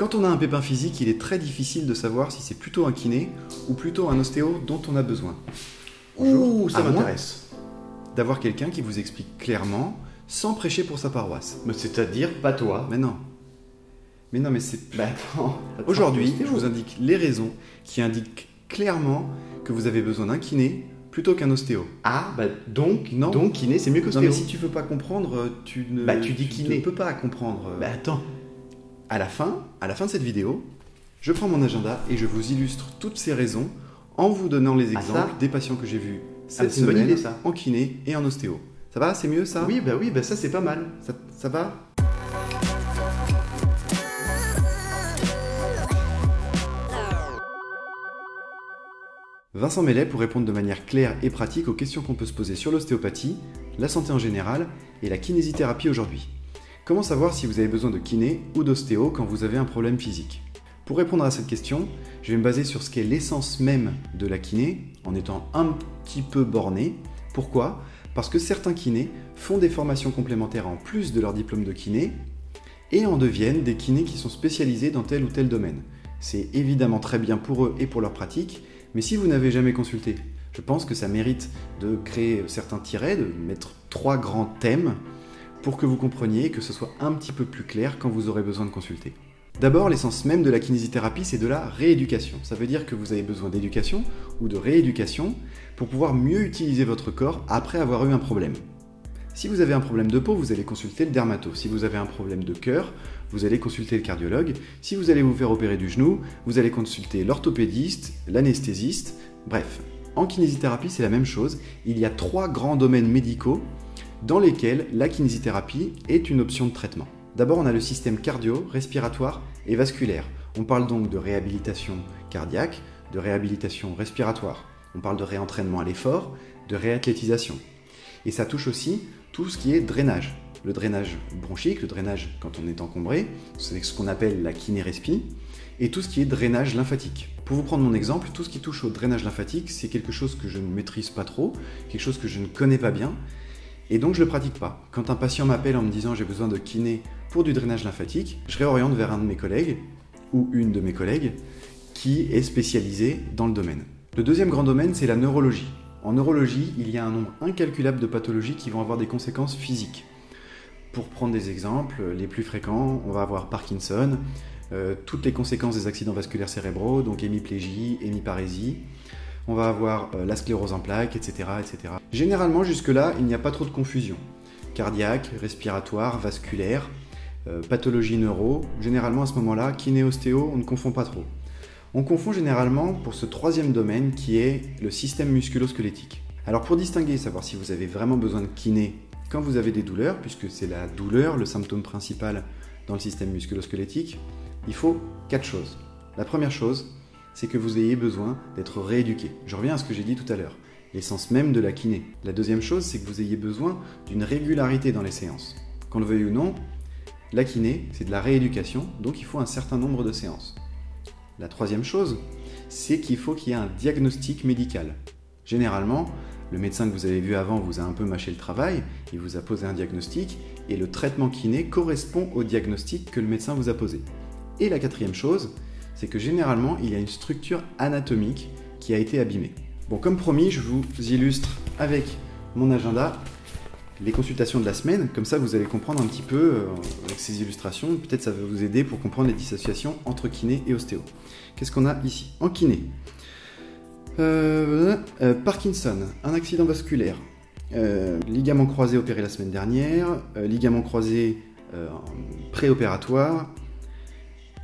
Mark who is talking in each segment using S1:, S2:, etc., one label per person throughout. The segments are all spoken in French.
S1: Quand on a un pépin physique, il est très difficile de savoir si c'est plutôt un kiné ou plutôt un ostéo dont on a besoin.
S2: Ouh, ça
S1: À moins
S2: m'intéresse.
S1: d'avoir quelqu'un qui vous explique clairement, sans prêcher pour sa paroisse.
S2: Mais c'est-à-dire pas toi.
S1: Mais non. Mais non, mais c'est...
S2: Bah attends.
S1: Aujourd'hui, je vous indique les raisons qui indiquent clairement que vous avez besoin d'un kiné plutôt qu'un ostéo.
S2: Ah, bah donc,
S1: Non.
S2: donc kiné, c'est mieux
S1: Non,
S2: qu'ostéo.
S1: mais si tu veux pas comprendre, tu ne...
S2: Bah, tu dis kiné.
S1: ne peux pas comprendre.
S2: Bah attends.
S1: À la fin de cette vidéo, je prends mon agenda et je vous illustre toutes ces raisons en vous donnant les
S2: Ah,
S1: exemples
S2: ça
S1: des patients que j'ai vus cette
S2: c'est une bonne
S1: semaine
S2: idée, ça.
S1: en kiné et en ostéo. Ça va? C'est mieux ça?
S2: Oui, bah ça c'est pas mal.
S1: Ça va? Vincent Mellet pour répondre de manière claire et pratique aux questions qu'on peut se poser sur l'ostéopathie, la santé en général et la kinésithérapie aujourd'hui. Comment savoir si vous avez besoin de kiné ou d'ostéo quand vous avez un problème physique? Pour répondre à cette question, je vais me baser sur ce qu'est l'essence même de la kiné, en étant un petit peu borné. Pourquoi? Parce que certains kinés font des formations complémentaires en plus de leur diplôme de kiné et en deviennent des kinés qui sont spécialisés dans tel ou tel domaine. C'est évidemment très bien pour eux et pour leur pratique, mais si vous n'avez jamais consulté, je pense que ça mérite de créer certains tirets, de mettre 3 grands thèmes pour que vous compreniez et que ce soit un petit peu plus clair quand vous aurez besoin de consulter. D'abord, l'essence même de la kinésithérapie, c'est de la rééducation. Ça veut dire que vous avez besoin d'éducation ou de rééducation pour pouvoir mieux utiliser votre corps après avoir eu un problème. Si vous avez un problème de peau, vous allez consulter le dermato. Si vous avez un problème de cœur, vous allez consulter le cardiologue. Si vous allez vous faire opérer du genou, vous allez consulter l'orthopédiste, l'anesthésiste. Bref, en kinésithérapie, c'est la même chose. Il y a 3 grands domaines médicaux dans lesquels la kinésithérapie est une option de traitement. D'abord, on a le système cardio, respiratoire et vasculaire. On parle donc de réhabilitation cardiaque, de réhabilitation respiratoire. On parle de réentraînement à l'effort, de réathlétisation. Et ça touche aussi tout ce qui est drainage. Le drainage bronchique, le drainage quand on est encombré, c'est ce qu'on appelle la kiné-respi, et tout ce qui est drainage lymphatique. Pour vous prendre mon exemple, tout ce qui touche au drainage lymphatique, c'est quelque chose que je ne maîtrise pas trop, quelque chose que je ne connais pas bien, et donc je ne le pratique pas. Quand un patient m'appelle en me disant j'ai besoin de kiné pour du drainage lymphatique, je réoriente vers un de mes collègues, ou une de mes collègues, qui est spécialisée dans le domaine. Le deuxième grand domaine, c'est la neurologie. En neurologie, il y a un nombre incalculable de pathologies qui vont avoir des conséquences physiques. Pour prendre des exemples, les plus fréquents, on va avoir Parkinson, toutes les conséquences des accidents vasculaires cérébraux, donc hémiplégie, hémiparésie. On va avoir la sclérose en plaques, etc., etc. Généralement, jusque-là, il n'y a pas trop de confusion. Cardiaque, respiratoire, vasculaire, pathologie neuro. Généralement, à ce moment-là, kiné, ostéo, on ne confond pas trop. On confond généralement pour ce troisième domaine qui est le système musculo-squelettique. Alors pour distinguer, savoir si vous avez vraiment besoin de kiné quand vous avez des douleurs, puisque c'est la douleur le symptôme principal dans le système musculo-squelettique, il faut 4 choses. La première chose, c'est que vous ayez besoin d'être rééduqué. Je reviens à ce que j'ai dit tout à l'heure, l'essence même de la kiné. La deuxième chose, c'est que vous ayez besoin d'une régularité dans les séances. Qu'on le veuille ou non, la kiné, c'est de la rééducation, donc il faut un certain nombre de séances. La troisième chose, c'est qu'il faut qu'il y ait un diagnostic médical. Généralement, le médecin que vous avez vu avant vous a un peu mâché le travail, il vous a posé un diagnostic, et le traitement kiné correspond au diagnostic que le médecin vous a posé. Et la quatrième chose, c'est que généralement, il y a une structure anatomique qui a été abîmée. Bon, comme promis, je vous illustre avec mon agenda les consultations de la semaine, comme ça vous allez comprendre un petit peu avec ces illustrations, peut-être ça va vous aider pour comprendre les dissociations entre kiné et ostéo. Qu'est-ce qu'on a ici? En kiné, Parkinson, un accident vasculaire, ligament croisé opéré la semaine dernière, ligament croisé préopératoire,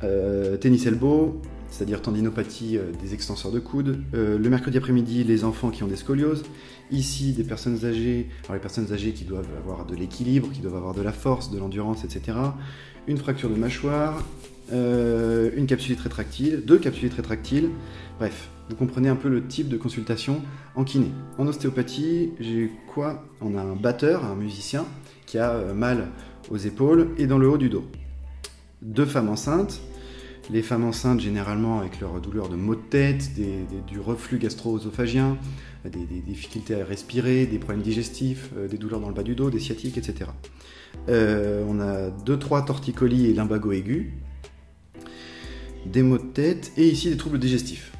S1: tennis elbow, c'est-à-dire tendinopathie des extenseurs de coude. Le mercredi après-midi, les enfants qui ont des scolioses. Ici, des personnes âgées, alors les personnes âgées qui doivent avoir de l'équilibre, qui doivent avoir de la force, de l'endurance, etc. Une fracture de mâchoire, une capsulite rétractile, 2 capsulites rétractiles. Bref, vous comprenez un peu le type de consultation en kiné. En ostéopathie, j'ai quoi? On a un batteur, un musicien, qui a mal aux épaules et dans le haut du dos. 2 femmes enceintes. Les femmes enceintes, généralement, avec leur douleur de maux de tête, du reflux gastro-œsophagien, des difficultés à respirer, des problèmes digestifs, des douleurs dans le bas du dos, des sciatiques, etc. On a 2-3 torticolis et lumbago aigus. des maux de tête et ici des troubles digestifs.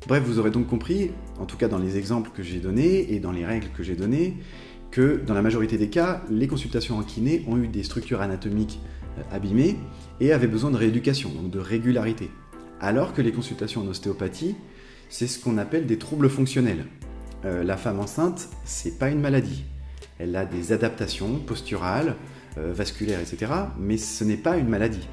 S1: Bref, vous aurez donc compris, en tout cas dans les exemples que j'ai donnés et dans les règles que j'ai données, que dans la majorité des cas, les consultations en kiné ont eu des structures anatomiques abîmées et avaient besoin de rééducation, donc de régularité. Alors que les consultations en ostéopathie, c'est ce qu'on appelle des troubles fonctionnels. La femme enceinte, c'est pas une maladie. Elle a des adaptations posturales, vasculaires, etc. Mais ce n'est pas une maladie.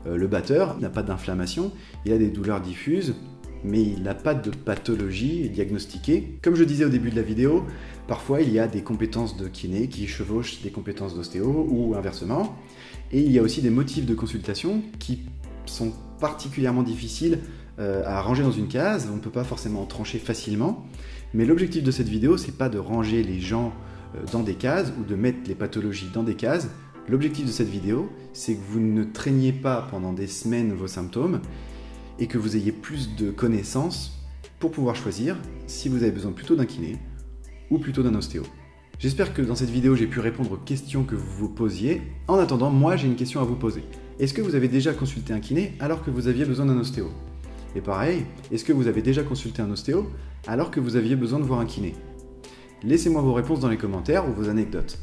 S1: Le batteur n'a pas d'inflammation, il a des douleurs diffuses, mais il n'a pas de pathologie diagnostiquée. Comme je disais au début de la vidéo, parfois il y a des compétences de kiné qui chevauchent des compétences d'ostéo ou inversement. Et il y a aussi des motifs de consultation qui sont particulièrement difficiles à ranger dans une case. On ne peut pas forcément trancher facilement. Mais l'objectif de cette vidéo, c'est pas de ranger les gens dans des cases ou de mettre les pathologies dans des cases. L'objectif de cette vidéo, c'est que vous ne traîniez pas pendant des semaines vos symptômes et que vous ayez plus de connaissances pour pouvoir choisir si vous avez besoin plutôt d'un kiné ou plutôt d'un ostéo. J'espère que dans cette vidéo, j'ai pu répondre aux questions que vous vous posiez. En attendant, moi, j'ai une question à vous poser. Est-ce que vous avez déjà consulté un kiné alors que vous aviez besoin d'un ostéo ? Et pareil, est-ce que vous avez déjà consulté un ostéo alors que vous aviez besoin de voir un kiné ? Laissez-moi vos réponses dans les commentaires ou vos anecdotes.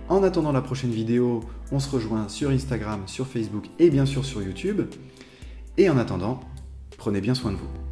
S1: En attendant la prochaine vidéo, on se rejoint sur Instagram, sur Facebook et bien sûr sur YouTube. Et en attendant, prenez bien soin de vous.